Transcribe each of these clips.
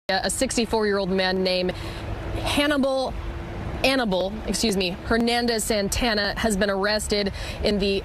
A 64-year-old man named Hernandez Santana has been arrested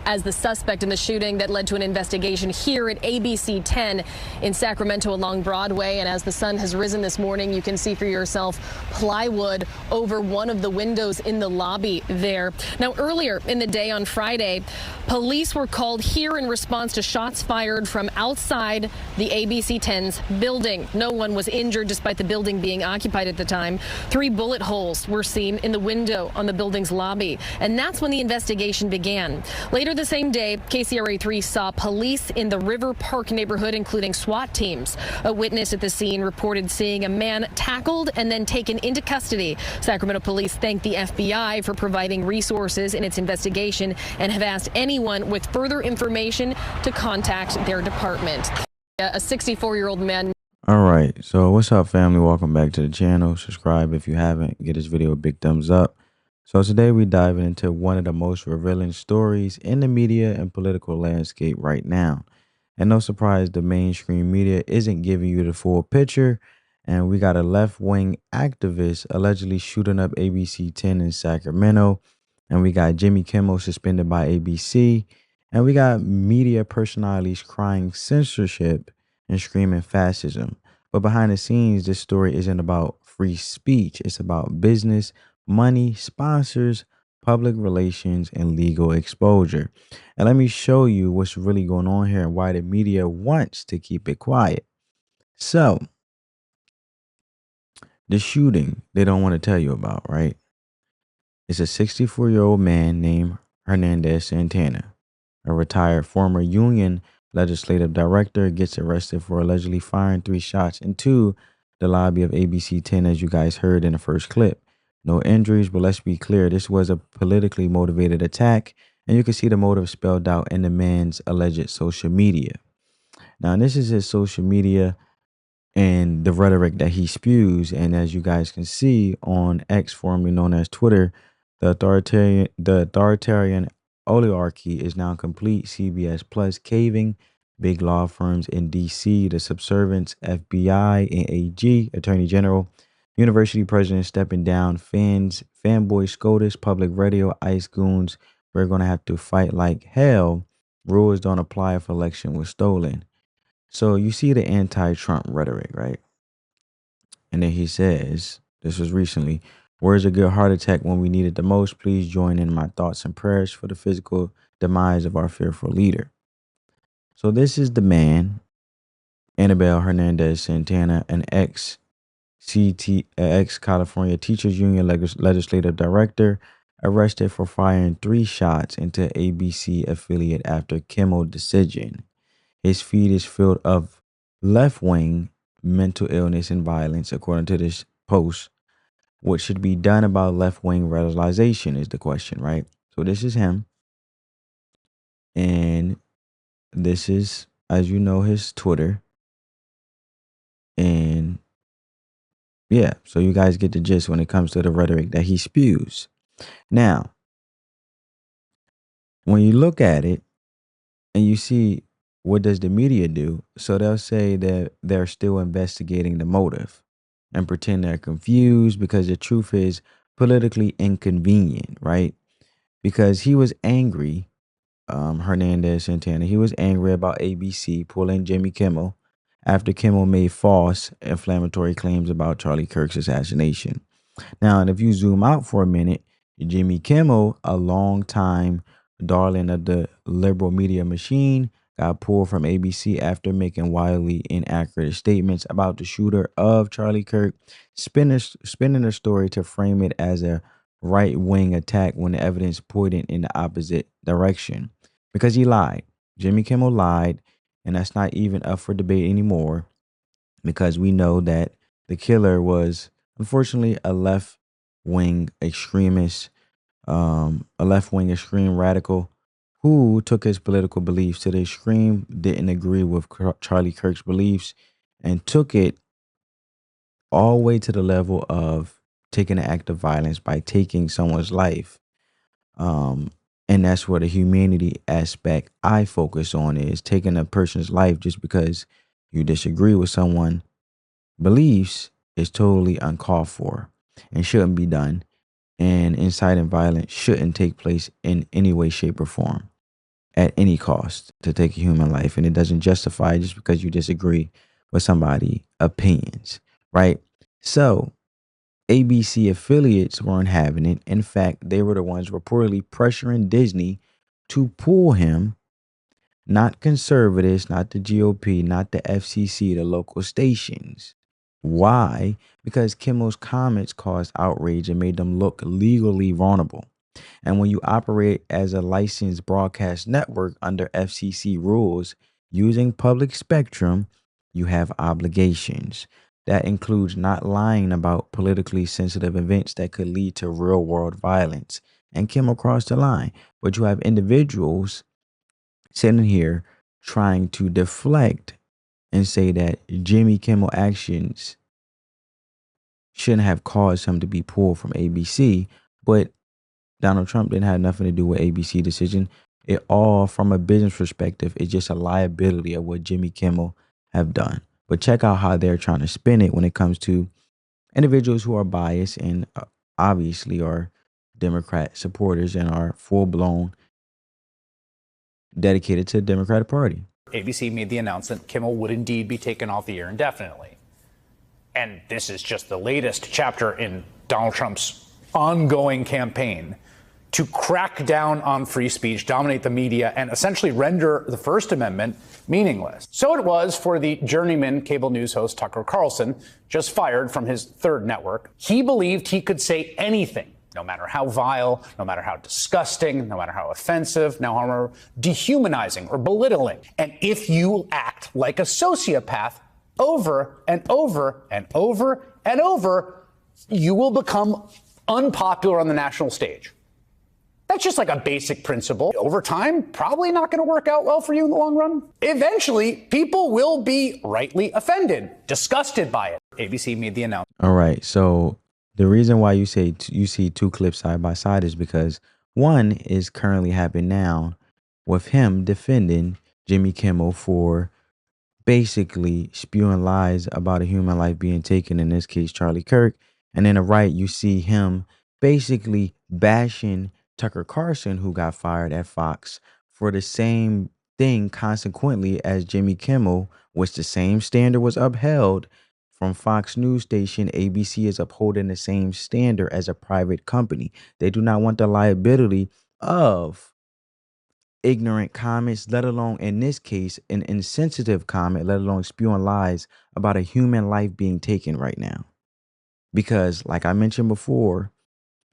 as the suspect in the shooting that led to an investigation here at ABC 10 in Sacramento along Broadway. And as the sun has risen this morning, you can see for yourself plywood over one of the windows in the lobby there. Now, earlier in the day on Friday, police were called here in response to shots fired from outside the ABC 10's building. No one was injured despite the building being occupied at the time. 3 bullet holes were seen in the window on the building's lobby, and that's when the investigation began. Later the same day, KCRA3 saw police in the River Park neighborhood, including SWAT teams. A witness at the scene reported seeing a man tackled and then taken into custody. Sacramento police thanked the FBI for providing resources in its investigation and have asked anyone with further information to contact their department. A 64-year-old man. All right, so what's up, family? Welcome back to the channel. Subscribe if you haven't. Give this video a big thumbs up. So today we diving into one of the most revealing stories in the media and political landscape right now. And no surprise, the mainstream media isn't giving you the full picture. And we got a left-wing activist allegedly shooting up ABC 10 in Sacramento. And we got Jimmy Kimmel suspended by ABC. And we got media personalities crying censorship and screaming fascism. But behind the scenes, this story isn't about free speech. It's about business, money, sponsors, public relations, and legal exposure. And let me show you what's really going on here and why the media wants to keep it quiet. So, the shooting they don't want to tell you about, right? It's a 64-year-old man named Hernandez Santana, a retired former union legislative director, gets arrested for allegedly firing 3 shots into the lobby of ABC 10, as you guys heard in the first clip. No injuries, but let's be clear, this was a politically motivated attack, and you can see the motive spelled out in the man's alleged social media. Now, this is his social media and the rhetoric that he spews, and as you guys can see on X, formerly known as Twitter, the authoritarian oligarchy is now complete. CBS Plus caving, big law firms in DC, the subservients, FBI and AG, Attorney General, university president stepping down, fanboy SCOTUS, public radio, ICE goons. We're going to have to fight like hell. Rules don't apply if election was stolen. So you see the anti-Trump rhetoric, right? And then he says, this was recently, where's a good heart attack when we need it the most? Please join in my thoughts and prayers for the physical demise of our fearful leader. So this is the man, Annabelle Hernandez Santana, an ex-California Teachers Union legislative director, arrested for firing 3 shots into ABC affiliate after Kimmel decision. His feed is filled of left-wing mental illness and violence, according to this post. What should be done about left-wing radicalization is the question, right? So this is him. And this is, as you know, his Twitter. And yeah, so you guys get the gist when it comes to the rhetoric that he spews. Now, when you look at it and you see what does the media do, so they'll say that they're still investigating the motive and pretend they're confused because the truth is politically inconvenient, right? Because he was angry, Hernandez Santana, he was angry about ABC pulling Jimmy Kimmel after Kimmel made false inflammatory claims about Charlie Kirk's assassination. Now, and if you zoom out for a minute, Jimmy Kimmel, a longtime darling of the liberal media machine, got pulled from ABC after making wildly inaccurate statements about the shooter of Charlie Kirk, spinning the story to frame it as a right-wing attack when the evidence pointed in the opposite direction. Because he lied. Jimmy Kimmel lied, and that's not even up for debate anymore, because we know that the killer was, unfortunately, a left-wing extremist, a left-wing extreme radical who took his political beliefs to the extreme, didn't agree with Charlie Kirk's beliefs, and took it all the way to the level of taking an act of violence by taking someone's life. And that's where the humanity aspect I focus on is taking a person's life just because you disagree with someone. beliefs is totally uncalled for and shouldn't be done. And inciting violence shouldn't take place in any way, shape, or form at any cost to take a human life. And it doesn't justify just because you disagree with somebody's opinions, right? So ABC affiliates weren't having it. In fact, they were the ones reportedly pressuring Disney to pull him, not conservatives, not the GOP, not the FCC, the local stations. Why? Because Kimmel's comments caused outrage and made them look legally vulnerable. And when you operate as a licensed broadcast network under FCC rules using public spectrum, you have obligations. That includes not lying about politically sensitive events that could lead to real world violence. And Kimmel crossed the line. But you have individuals sitting here trying to deflect and say that Jimmy Kimmel actions shouldn't have caused him to be pulled from ABC, but Donald Trump didn't have nothing to do with ABC decision. It all, from a business perspective, is just a liability of what Jimmy Kimmel have done. But check out how they're trying to spin it when it comes to individuals who are biased and obviously are Democrat supporters and are full-blown dedicated to the Democratic Party. ABC made the announcement Kimmel would indeed be taken off the air indefinitely. And this is just the latest chapter in Donald Trump's ongoing campaign to crack down on free speech, dominate the media, and essentially render the First Amendment meaningless. So it was for the journeyman cable news host Tucker Carlson, just fired from his third network. He believed he could say anything, no matter how vile, no matter how disgusting, no matter how offensive, no matter how dehumanizing or belittling. And if you act like a sociopath over and over and over and over, you will become unpopular on the national stage. That's just like a basic principle. Over time, probably not going to work out well for you in the long run. Eventually, people will be rightly offended, disgusted by it. ABC made the announcement. All right. So the reason why you say you see two clips side by side is because one is currently happening now with him defending Jimmy Kimmel for basically spewing lies about a human life being taken, in this case, Charlie Kirk. And then the right, you see him basically bashing Tucker Carlson, who got fired at Fox for the same thing consequently as Jimmy Kimmel, which the same standard was upheld from Fox News station. ABC is upholding the same standard as a private company. They do not want the liability of ignorant comments, let alone in this case, an insensitive comment, let alone spewing lies about a human life being taken right now. Because like I mentioned before,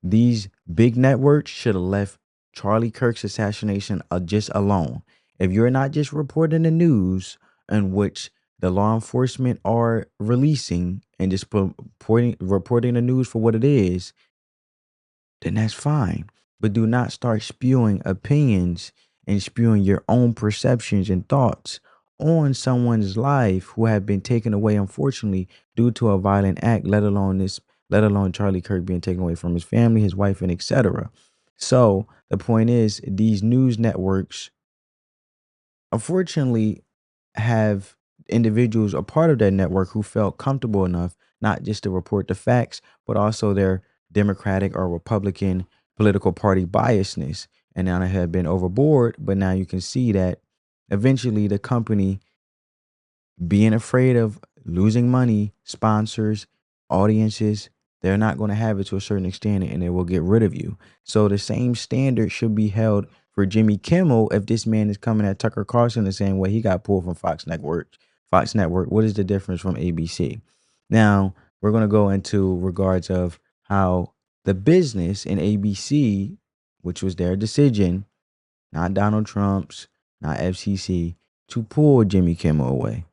these big networks should have left Charlie Kirk's assassination just alone. If you're not just reporting the news in which the law enforcement are releasing and just reporting the news for what it is, then that's fine. But do not start spewing opinions and spewing your own perceptions and thoughts on someone's life who have been taken away, unfortunately, due to a violent act, let alone Charlie Kirk being taken away from his family, his wife, and etc. So the point is, these news networks, unfortunately, have individuals a part of that network who felt comfortable enough not just to report the facts, but also their Democratic or Republican political party biasness. And now they have been overboard, but now you can see that eventually the company, being afraid of losing money, sponsors, audiences, they're not going to have it to a certain extent, and they will get rid of you. So the same standard should be held for Jimmy Kimmel. If this man is coming at Tucker Carlson the same way he got pulled from Fox Network, what is the difference from ABC? Now, we're going to go into regards of how the business in ABC, which was their decision, not Donald Trump's, not FCC, to pull Jimmy Kimmel away,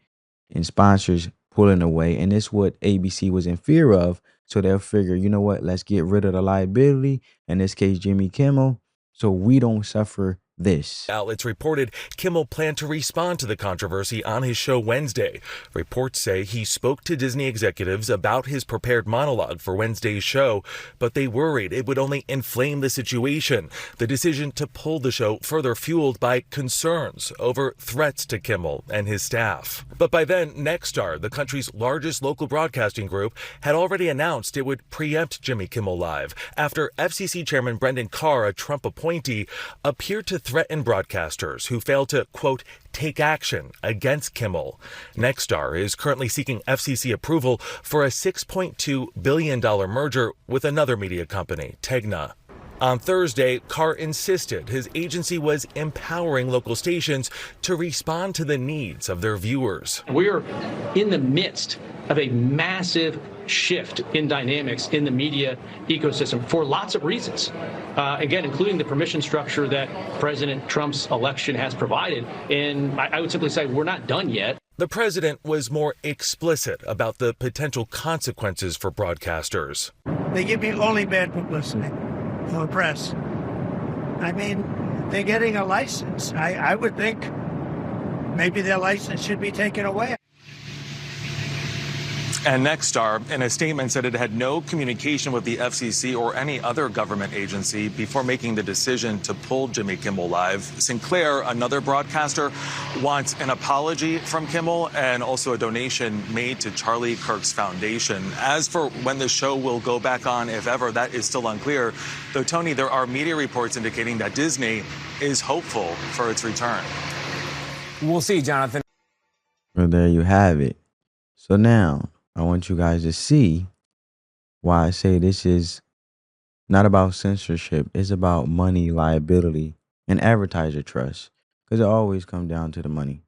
and sponsors pulling away. And this is what ABC was in fear of. So they'll figure, you know what, let's get rid of the liability, in this case, Jimmy Kimmel, so we don't suffer this. Outlets reported Kimmel planned to respond to the controversy on his show Wednesday. Reports say he spoke to Disney executives about his prepared monologue for Wednesday's show, but they worried it would only inflame the situation. The decision to pull the show further fueled by concerns over threats to Kimmel and his staff. But by then, Nexstar, the country's largest local broadcasting group, had already announced it would preempt Jimmy Kimmel Live after FCC Chairman Brendan Carr, a Trump appointee, appeared to threaten broadcasters who failed to, quote, take action against Kimmel. Nexstar is currently seeking FCC approval for a $6.2 billion merger with another media company, Tegna. On Thursday, Carr insisted his agency was empowering local stations to respond to the needs of their viewers. We're in the midst of a massive shift in dynamics in the media ecosystem for lots of reasons. Again, including the permission structure that President Trump's election has provided. And I would simply say we're not done yet. The president was more explicit about the potential consequences for broadcasters. They give me only bad publicity for the press. I mean, they're getting a license. I would think maybe their license should be taken away. And Nexstar, in a statement, said it had no communication with the FCC or any other government agency before making the decision to pull Jimmy Kimmel Live. Sinclair, another broadcaster, wants an apology from Kimmel and also a donation made to Charlie Kirk's foundation. As for when the show will go back on, if ever, that is still unclear. Though, Tony, there are media reports indicating that Disney is hopeful for its return. We'll see, Jonathan. Well, there you have it. So now, I want you guys to see why I say this is not about censorship. It's about money, liability, and advertiser trust. Because it always comes down to the money.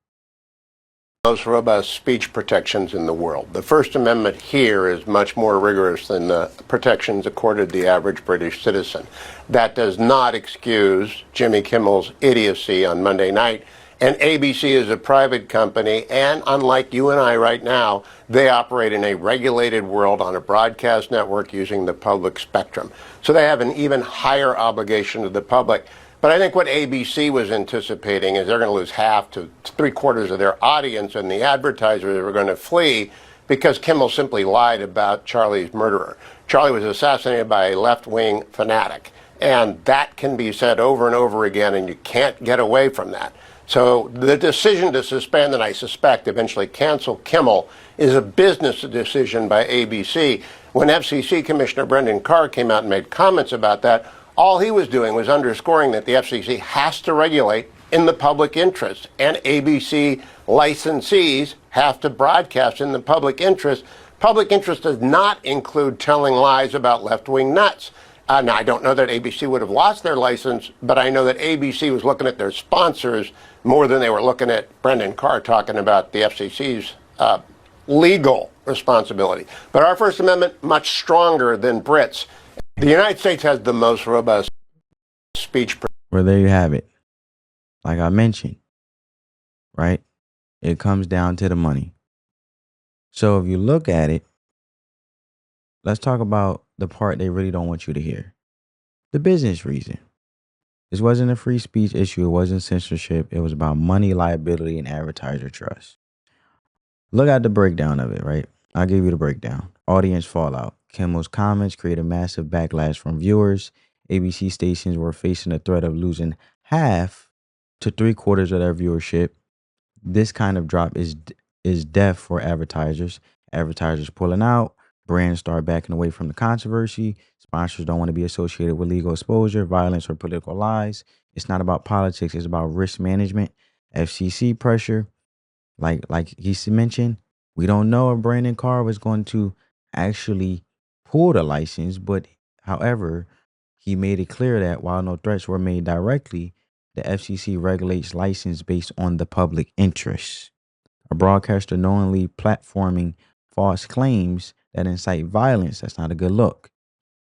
Most robust speech protections in the world. The First Amendment here is much more rigorous than the protections accorded the average British citizen. That does not excuse Jimmy Kimmel's idiocy on Monday night. And ABC is a private company, and unlike you and I right now, they operate in a regulated world on a broadcast network using the public spectrum. So they have an even higher obligation to the public. But I think what ABC was anticipating is they're going to lose half to three-quarters of their audience, and the advertisers are going to flee because Kimmel simply lied about Charlie's murderer. Charlie was assassinated by a left-wing fanatic, and that can be said over and over again, and you can't get away from that. So the decision to suspend and I suspect eventually cancel Kimmel is a business decision by ABC. When FCC Commissioner Brendan Carr came out and made comments about that, all he was doing was underscoring that the FCC has to regulate in the public interest, and ABC licensees have to broadcast in the public interest. Public interest does not include telling lies about left-wing nuts. Now, I don't know that ABC would have lost their license, but I know that ABC was looking at their sponsors more than they were looking at Brendan Carr talking about the FCC's legal responsibility. But our First Amendment, much stronger than Brits. The United States has the most robust speech. Well, there you have it. Like I mentioned, right? It comes down to the money. So if you look at it, let's talk about the part they really don't want you to hear. The business reason. This wasn't a free speech issue. It wasn't censorship. It was about money, liability, and advertiser trust. Look at the breakdown of it, right? I'll give you the breakdown. Audience fallout. Kimmel's comments created massive backlash from viewers. ABC stations were facing the threat of losing half to three-quarters of their viewership. This kind of drop is death for advertisers. Advertisers pulling out. Brands start backing away from the controversy. Sponsors don't want to be associated with legal exposure, violence, or political lies. It's not about politics. It's about risk management, FCC pressure. Like he mentioned, we don't know if Brendan Carr was going to actually pull the license. But however, he made it clear that while no threats were made directly, the FCC regulates license based on the public interest. A broadcaster knowingly platforming false claims that incite violence, that's not a good look.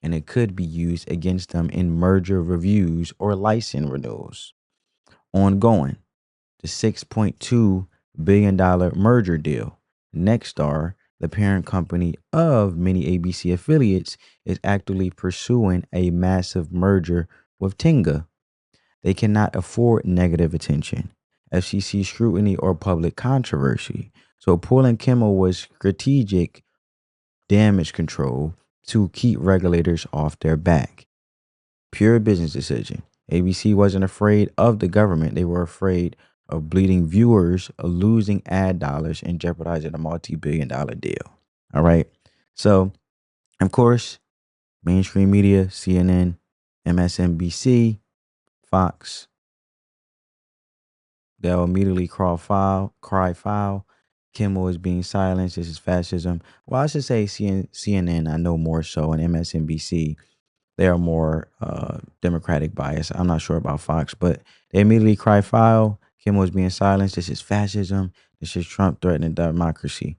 And it could be used against them in merger reviews or license renewals. Ongoing, the $6.2 billion merger deal. Nexstar, the parent company of many ABC affiliates, is actively pursuing a massive merger with Tenga. They cannot afford negative attention, FCC scrutiny, or public controversy. So pulling Kimmel was strategic damage control to keep regulators off their back. Pure business decision. ABC wasn't afraid of the government. They were afraid of bleeding viewers, of losing ad dollars, and jeopardizing a multi-billion-dollar deal. All right. So, of course, mainstream media, CNN, MSNBC, Fox, they'll immediately cry foul. Kimmel is being silenced. This is fascism. Well, I should say CNN, I know more so, and MSNBC, they are more Democratic bias. I'm not sure about Fox, but they immediately cry foul. Kimmel is being silenced. This is fascism. This is Trump threatening democracy.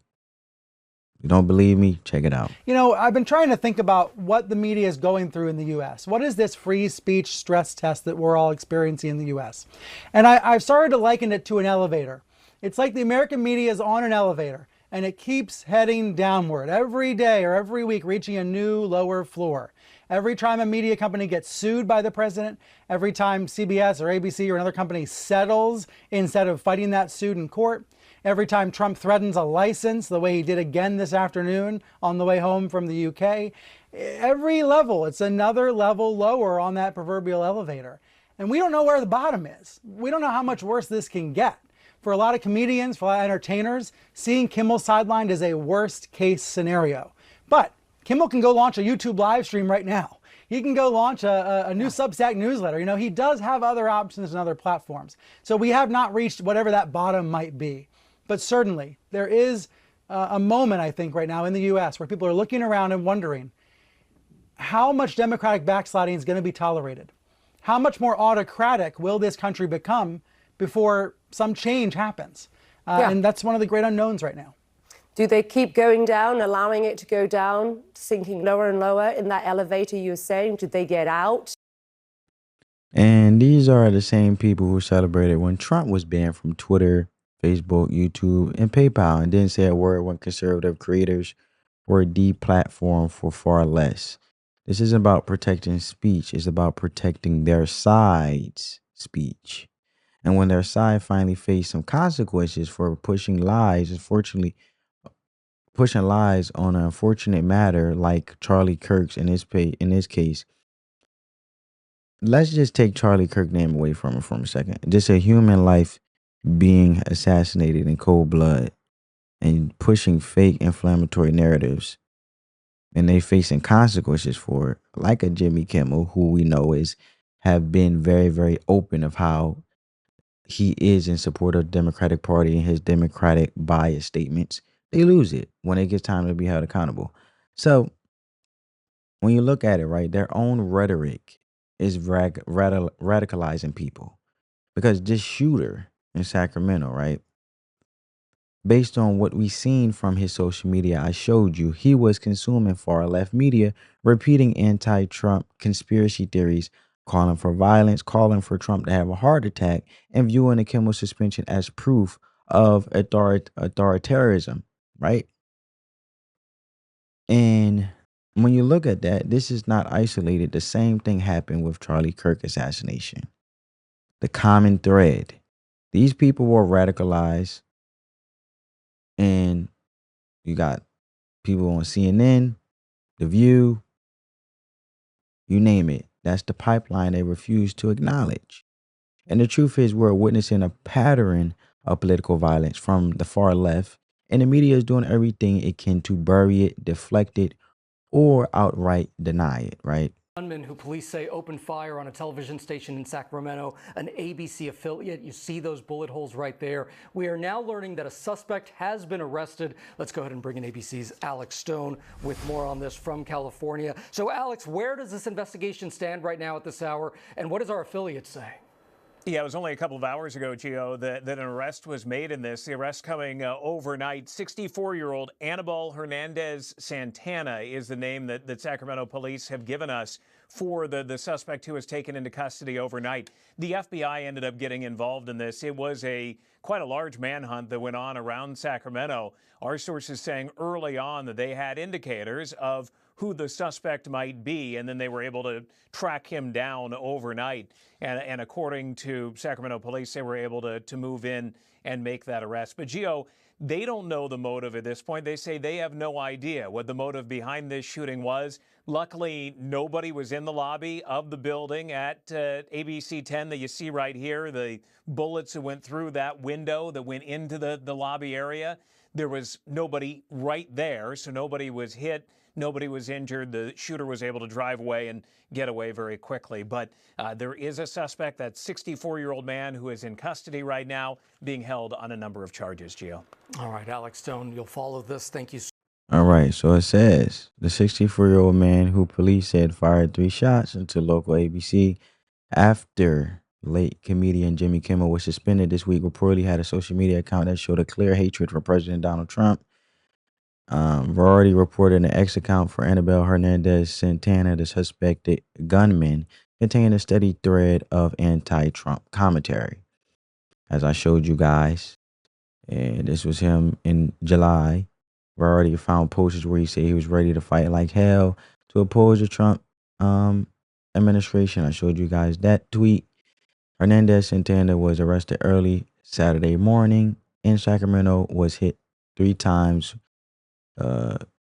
You don't believe me? Check it out. You know, I've been trying to think about what the media is going through in the U.S. What is this free speech stress test that we're all experiencing in the U.S.? And I've started to liken it to an elevator. It's like the American media is on an elevator, and it keeps heading downward every day or every week, reaching a new lower floor. Every time a media company gets sued by the president, every time CBS or ABC or another company settles instead of fighting that suit in court, every time Trump threatens a license, the way he did again this afternoon on the way home from the UK, every level, it's another level lower on that proverbial elevator. And we don't know where the bottom is. We don't know how much worse this can get. For a lot of comedians, for a lot of entertainers, seeing Kimmel sidelined is a worst case scenario. But Kimmel can go launch a YouTube live stream right now. He can go launch a new Substack newsletter. You know, he does have other options and other platforms. So we have not reached whatever that bottom might be. But certainly there is a moment, I think, right now in the U.S. where people are looking around and wondering how much democratic backsliding is going to be tolerated. How much more autocratic will this country become before some change happens? And that's one of the great unknowns right now. Do they keep going down, allowing it to go down, sinking lower and lower in that elevator you were saying? Did they get out? And these are the same people who celebrated when Trump was banned from Twitter, Facebook, YouTube, and PayPal, and didn't say a word when conservative creators were deplatformed for far less. This isn't about protecting speech. It's about protecting their side's speech. And when their side finally faced some consequences for pushing lies, unfortunately, pushing lies on an unfortunate matter like Charlie Kirk's in this case, let's just take Charlie Kirk's name away from it for a second. Just a human life being assassinated in cold blood and pushing fake inflammatory narratives, and they facing consequences for it, like a Jimmy Kimmel, who we know have been very, very open of how he is in support of the Democratic Party and his Democratic bias statements. They lose it when it gets time to be held accountable. So when you look at it, right, their own rhetoric is radicalizing people, because this shooter in Sacramento, right, based on what we've seen from his social media, I showed you, he was consuming far left media, repeating anti-Trump conspiracy theories, calling for violence, calling for Trump to have a heart attack, and viewing the Kimmel suspension as proof of authoritarianism, right? And when you look at that, this is not isolated. The same thing happened with Charlie Kirk assassination. The common thread. These people were radicalized, and you got people on CNN, The View, you name it. That's the pipeline they refuse to acknowledge. And the truth is, we're witnessing a pattern of political violence from the far left, and the media is doing everything it can to bury it, deflect it, or outright deny it, right? Gunman who police say opened fire on a television station in Sacramento, an ABC affiliate. You see those bullet holes right there. We are now learning that a suspect has been arrested. Let's go ahead and bring in ABC's Alex Stone with more on this from California. So, Alex, where does this investigation stand right now at this hour, and what does our affiliate say? Yeah, it was only a couple of hours ago, Gio, that an arrest was made in this. The arrest coming overnight. 64-year-old Anibal Hernandez Santana is the name that Sacramento police have given us for the suspect who was taken into custody overnight. The FBI ended up getting involved in this. It was quite a large manhunt that went on around Sacramento. Our sources saying early on that they had indicators of who the suspect might be, and then they were able to track him down overnight. And according to Sacramento police, they were able to move in and make that arrest. But Gio, they don't know the motive at this point. They say they have no idea what the motive behind this shooting was. Luckily, nobody was in the lobby of the building at ABC 10 that you see right here. The bullets that went through that window that went into the lobby area, there was nobody right there, so nobody was hit. Nobody was injured. The shooter was able to drive away and get away very quickly. But there is a suspect, that 64-year-old man, who is in custody right now, being held on a number of charges, Gio. All right, Alex Stone, you'll follow this. Thank you. All right, so it says the 64-year-old man who police said fired 3 shots into local ABC after late comedian Jimmy Kimmel was suspended this week reportedly had a social media account that showed a clear hatred for President Donald Trump. Variety reported an X account for Annabelle Hernandez Santana, the suspected gunman, contained a steady thread of anti-Trump commentary. As I showed you guys, and this was him in July. Variety found posters where he said he was ready to fight like hell to oppose the Trump administration. I showed you guys that tweet. Hernandez Santana was arrested early Saturday morning in Sacramento, was hit 3 times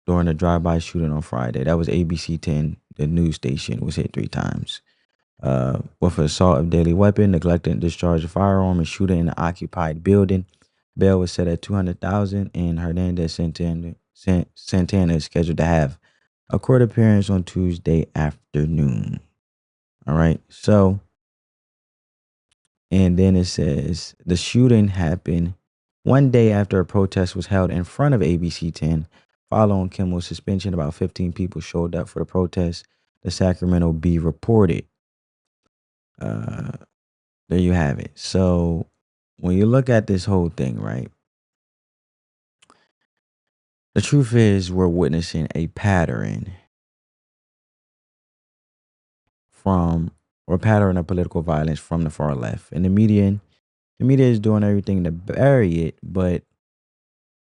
during a drive-by shooting on Friday. That was ABC 10, the news station, was hit 3 times. With assault of deadly weapon, neglecting to discharge a firearm, and shooting in an occupied building. Bail was set at $200,000, and Hernandez Santana is scheduled to have a court appearance on Tuesday afternoon. All right, so, and then it says the shooting happened one day after a protest was held in front of ABC 10. Following Kimmel's suspension, about 15 people showed up for the protest, the Sacramento Bee reported. There you have it. So when you look at this whole thing, right, the truth is we're witnessing a pattern of political violence from the far left. And the media is doing everything to bury it, but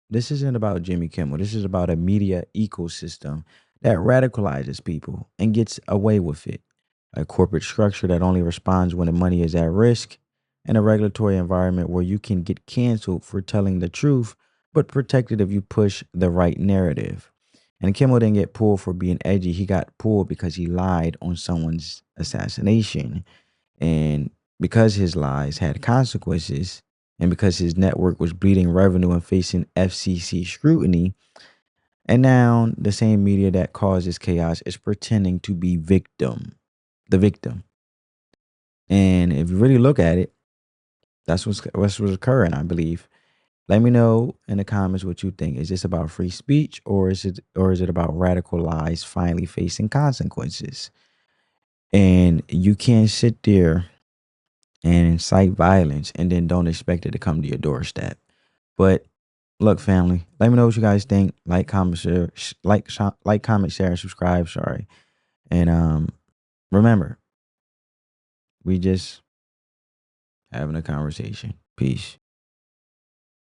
this isn't about Jimmy Kimmel. This is about a media ecosystem that radicalizes people and gets away with it. A corporate structure that only responds when the money is at risk, and a regulatory environment where you can get canceled for telling the truth, but protected if you push the right narrative. And Kimmel didn't get pulled for being edgy. He got pulled because he lied on someone's assassination. And because his lies had consequences, and because his network was bleeding revenue and facing FCC scrutiny, and now the same media that causes chaos is pretending to be the victim. And if you really look at it, that's what's occurring, I believe. Let me know in the comments what you think. Is this about free speech, or is it about radical lies finally facing consequences? And you can't sit there and incite violence and then don't expect it to come to your doorstep. But look, family, let me know what you guys think. Like, comment, share, comment, share, subscribe. Sorry, and remember, we just having a conversation. Peace.